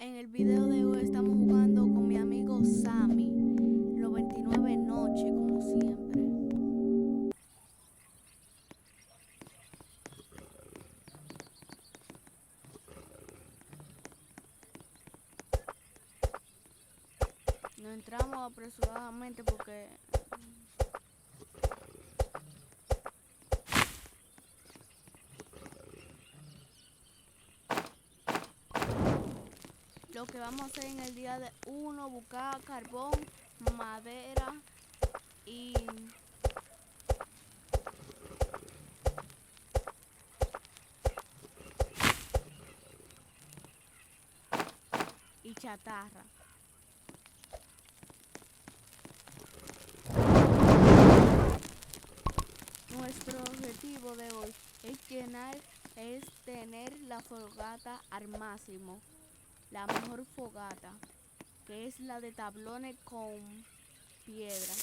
En el video de hoy estamos jugando con mi amigo Sammy, 99 noche como siempre. Nos entramos apresuradamente porque lo que vamos a hacer en el día de uno, buscar carbón, madera y chatarra. Nuestro objetivo de hoy es tener la fogata al máximo, la mejor fogata, que es la de tablones con piedra.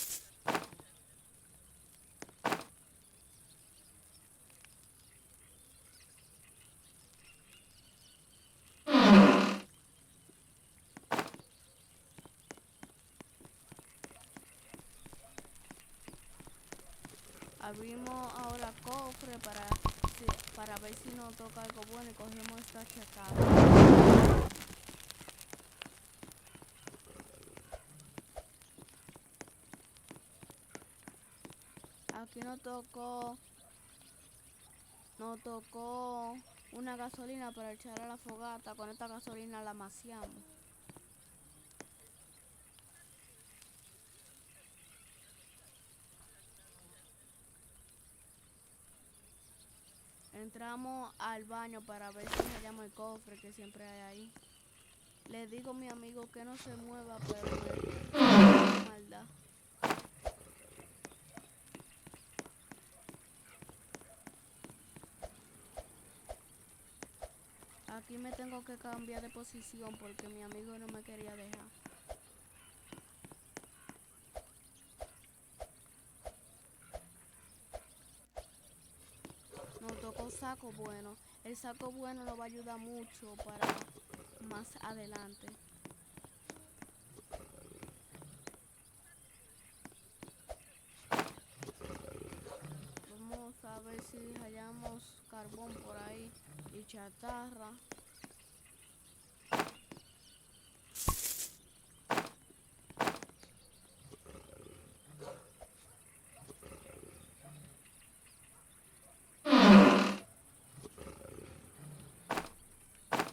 Abrimos ahora cofre para ver si nos toca algo bueno y cogemos esta chatarra. Aquí nos tocó una gasolina para echar a la fogata. Con esta gasolina la amaciamos. Entramos al baño para ver si hallamos el cofre que siempre hay ahí. Le digo a mi amigo que no se mueva, pero me maldad. Aquí me tengo que cambiar de posición porque mi amigo no me quería dejar. Nos tocó saco bueno. El saco bueno nos va a ayudar mucho para más adelante. Vamos a ver si hallamos carbón por ahí y chatarra.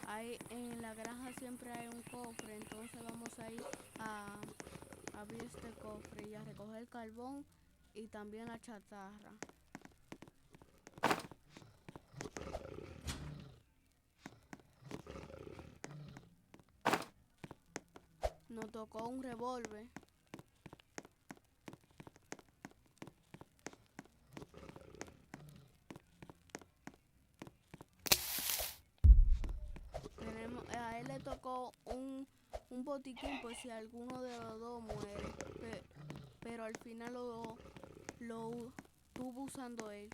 Ahí en la granja siempre hay un cofre, entonces vamos a ir a abrir este cofre y a recoger carbón y también la chatarra. Nos tocó un revólver. A él le tocó un botiquín por si alguno de los dos muere, pero al final lo estuvo usando él.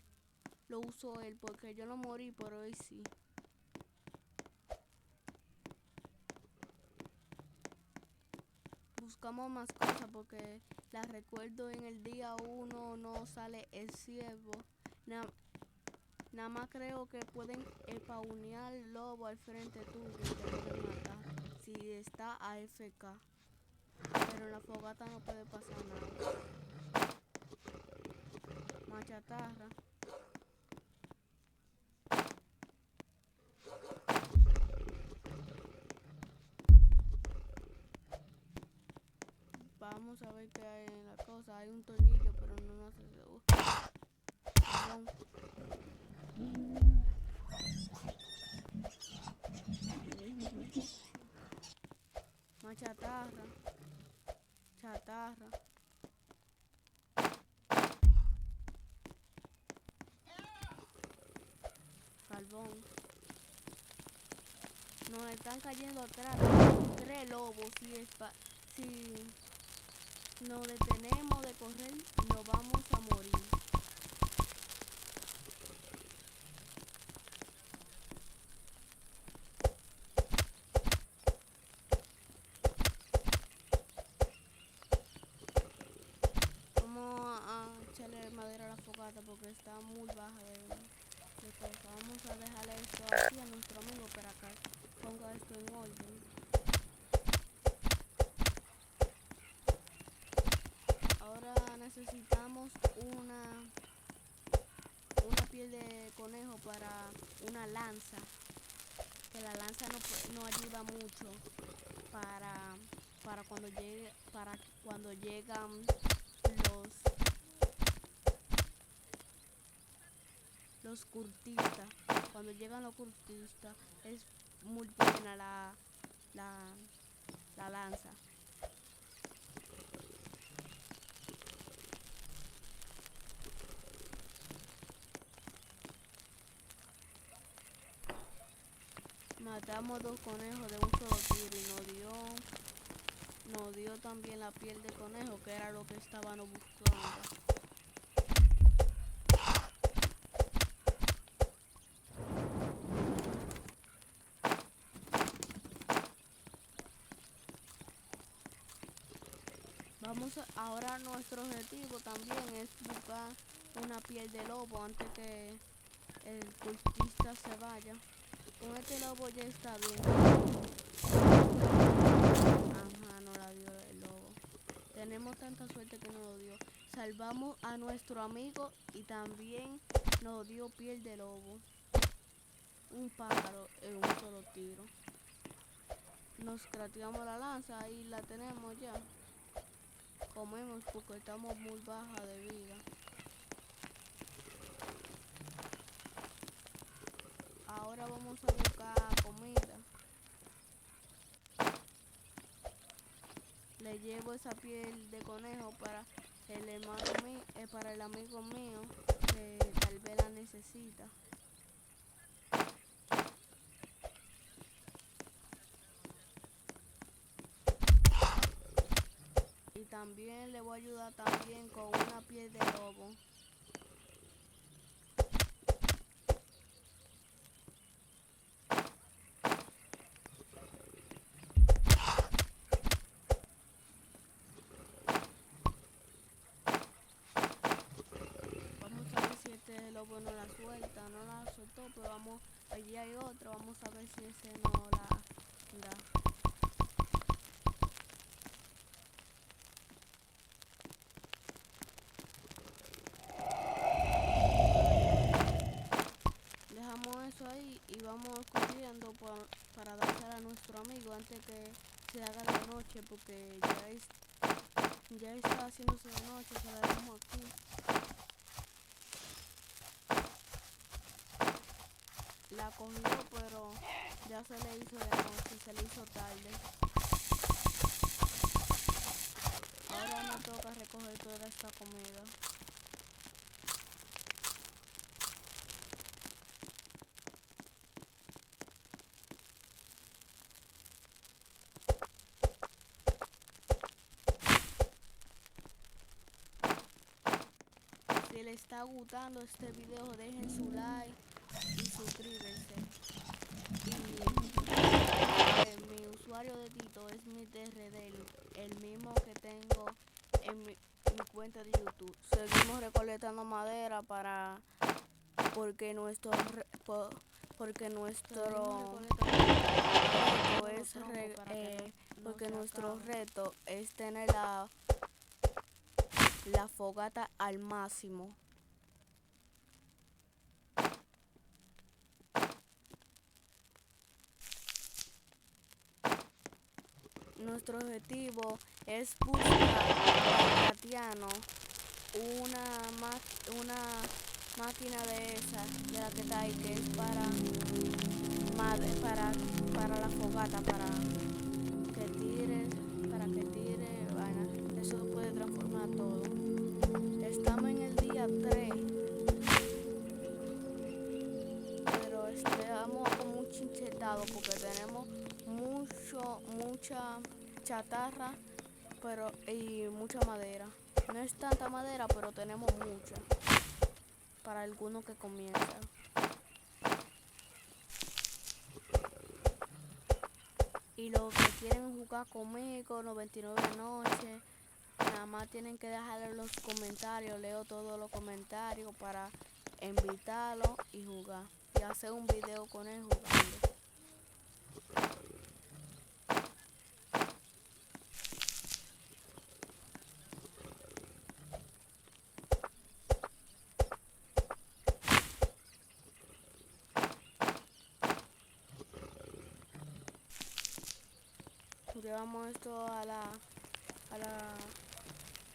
Lo usó él porque yo no morí, pero hoy sí. Buscamos más cosas porque las recuerdo en el día 1 no sale el ciervo. Nada más creo que pueden spawnear el lobo al frente tuyo y te pueden matar si está AFK. Pero en la fogata no puede pasar nada. Más chatarra. Vamos a ver qué hay en la cosa. Hay un tornillo, pero no nos hace seguro. Más chatarra. Chatarra. Carbón. Nos están cayendo atrás 3 lobos. Si nos detenemos de correr, nos vamos a morir. muy baja de cosa. Vamos a dejarle esto aquí a nuestro amigo para que ponga esto en orden. Ahora necesitamos una piel de conejo para una lanza, que la lanza no ayuda mucho para, para cuando llegan los los cultistas. Cuando llegan los cultistas es muy buena la, la lanza. Matamos 2 conejos de un solo tiro y nos dio también la piel de conejo, que era lo que estábamos buscando. Ahora nuestro objetivo también es buscar una piel de lobo antes que el cultista se vaya. Con este lobo ya está bien. Ajá, no la dio el lobo. Tenemos tanta suerte que nos lo dio. Salvamos a nuestro amigo y también nos dio piel de lobo. Un pájaro en un solo tiro. Nos crateamos la lanza y la tenemos ya. Comemos porque estamos muy baja de vida. Ahora vamos a buscar comida. Le llevo esa piel de conejo para para el amigo mío que tal vez la necesita. Y también le voy a ayudar también con una piel de lobo. Vamos a ver si este lobo no la suelta, no la soltó, pero allí hay otro, vamos a ver si ese no la da. Dejamos eso ahí y vamos corriendo para dársela a nuestro amigo antes que se haga de noche, porque ya está haciéndose de noche, se la dejamos aquí. La cogió, pero ya se le hizo de noche, se le hizo tarde. Ahora nos toca recoger toda esta comida. Si les está gustando este video, dejen su like y suscríbanse. Y mi usuario de Tito es mi TRD, el mismo que tengo en mi cuenta de YouTube. Seguimos recolectando madera porque nuestro porque nuestro reto es tener la fogata al máximo. Nuestro objetivo es buscar a Tatiano una máquina de esa, de la que está ahí, que es para la fogata, para que tire, bueno, eso puede transformar todo. Estamos en el día 3, pero estamos como un chinchetado porque tenemos mucha chatarra y mucha madera. No es tanta madera, pero tenemos mucha para algunos que comienzan. Y los que quieren jugar conmigo 99 noches, nada más tienen que dejar en los comentarios. Leo todos los comentarios para invitarlo y jugar. Y hacer un video con él jugando. Llevamos esto a la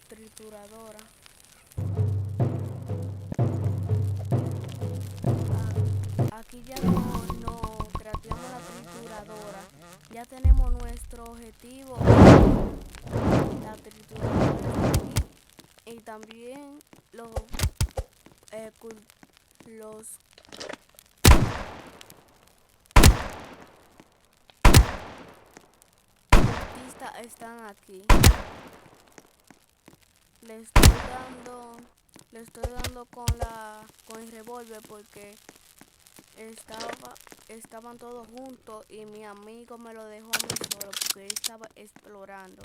trituradora. Aquí ya no crateamos la trituradora. Ya tenemos nuestro objetivo. La trituradora está aquí. Y también los cultistas están aquí. Le estoy dando con el revólver porque estaban todos juntos y mi amigo me lo dejó a mí solo porque él estaba explorando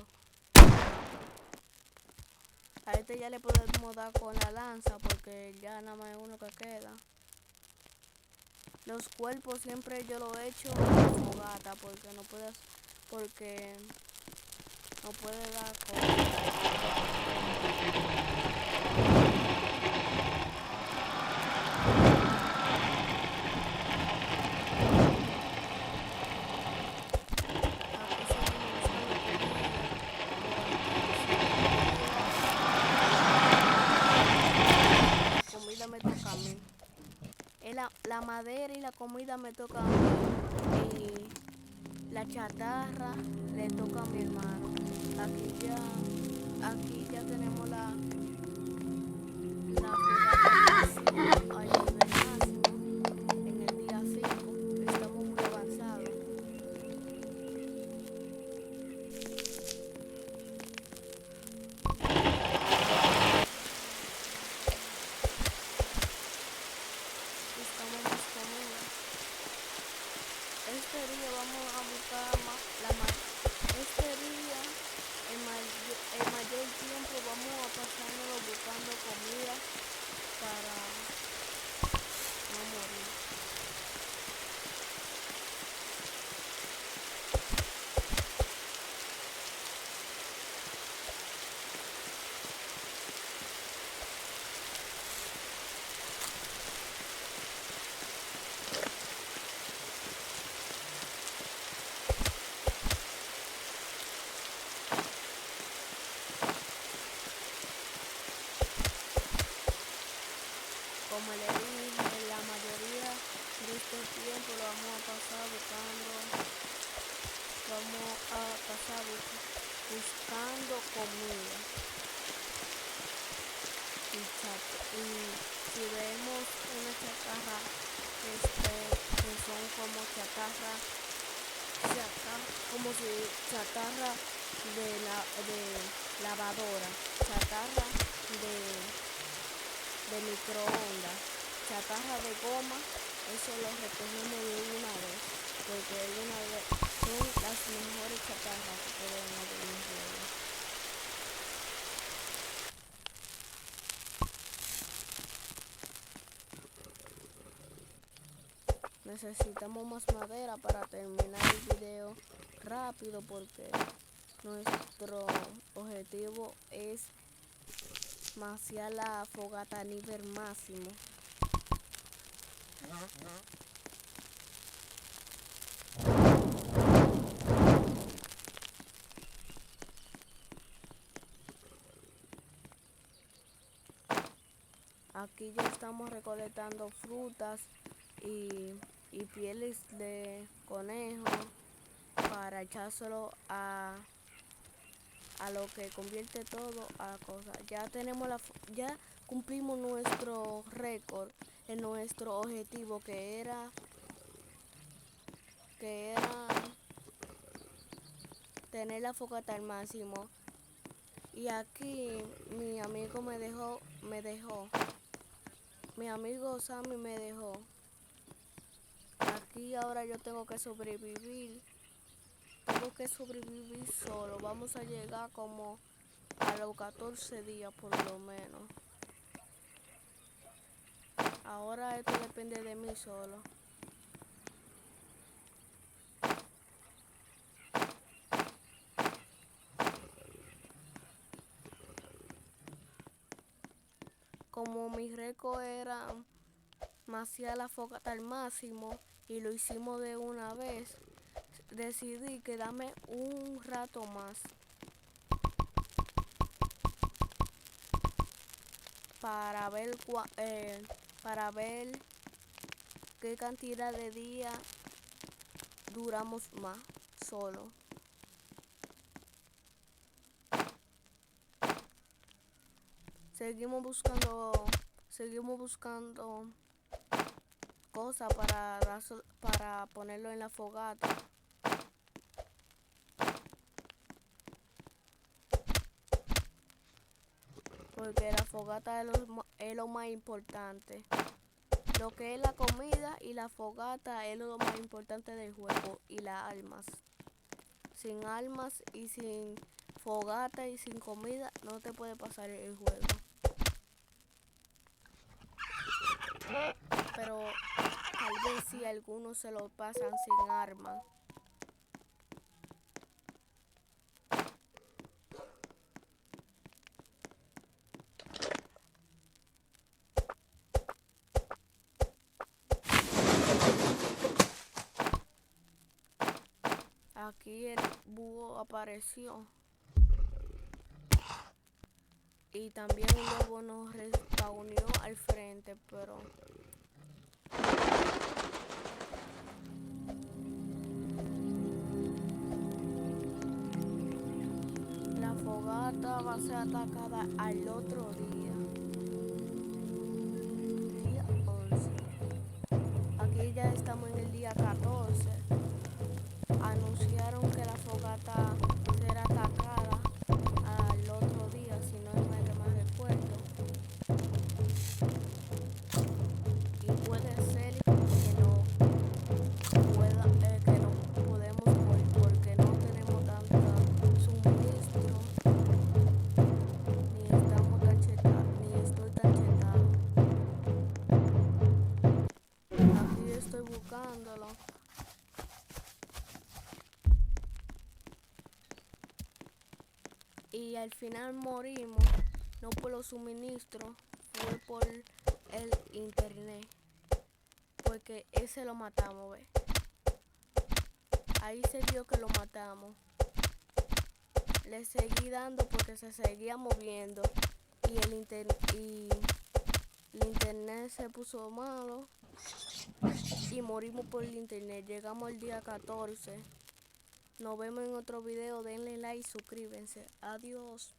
el mapa. A este ya le podemos dar con la lanza porque ya nada más es uno que queda. Los cuerpos siempre yo lo he hecho en la fogata porque no puede dar con... Me toca a mí. La madera y la comida me toca a mí. Y la chatarra le toca a mi hermano. Aquí ya tenemos la fogata al nivel máximo en el día 5. Estamos muy avanzados. Buscamos más comida. Este día vamos a buscar este día el mayor tiempo vamos a pasárnoslo buscando comida para no morir. Como le dije, la mayoría de este tiempo lo vamos a pasar buscando comida. Y si vemos una chatarra que son como chatarra de lavadora, chatarra de microondas, chatarra de goma, eso lo recogemos de una vez, porque son las mejores chatarras que pueden haber en un juego. Necesitamos más madera para terminar el video rápido porque nuestro objetivo es maciar la fogata a nivel máximo. Aquí ya estamos recolectando frutas y pieles de conejo para echárselo a lo que convierte todo a cosas. Ya cumplimos nuestro récord en nuestro objetivo que era tener la fogata al máximo. Y aquí mi amigo mi amigo Sammy me dejó. Aquí ahora yo tengo que sobrevivir solo. Vamos a llegar como a los 14 días por lo menos. Ahora esto depende de mí solo. Como mi récord era maciar la fogata al máximo y lo hicimos de una vez, decidí quedarme un rato más para ver, para ver qué cantidad de días duramos más solo. Seguimos buscando cosas para ponerlo en la fogata. Porque la fogata es lo más importante. Lo que es la comida y la fogata es lo más importante del juego. Y las armas. Sin armas y sin fogata y sin comida no te puede pasar el juego. Pero tal vez sí algunos se lo pasan sin armas. Aquí el búho apareció. Y también un lobo nos respawneó al frente, pero la fogata va a ser atacada al otro día. Día 11. Aquí ya estamos en el día 14. Anunciaron que la fogata será atacada al otro día, si no es mal que más recuerdo. Y puede ser que no podemos morir porque no tenemos tanto suministro, ni estamos tan chetados, ni estoy tan chetado. Aquí estoy buscándolo. Y al final morimos, no por los suministros, fue por el internet. Porque ese lo matamos, ¿ves? Ahí se vio que lo matamos. Le seguí dando porque se seguía moviendo. Y el internet se puso malo. Y morimos por el internet. Llegamos al día 14. Nos vemos en otro video. Denle like y suscríbanse. Adiós.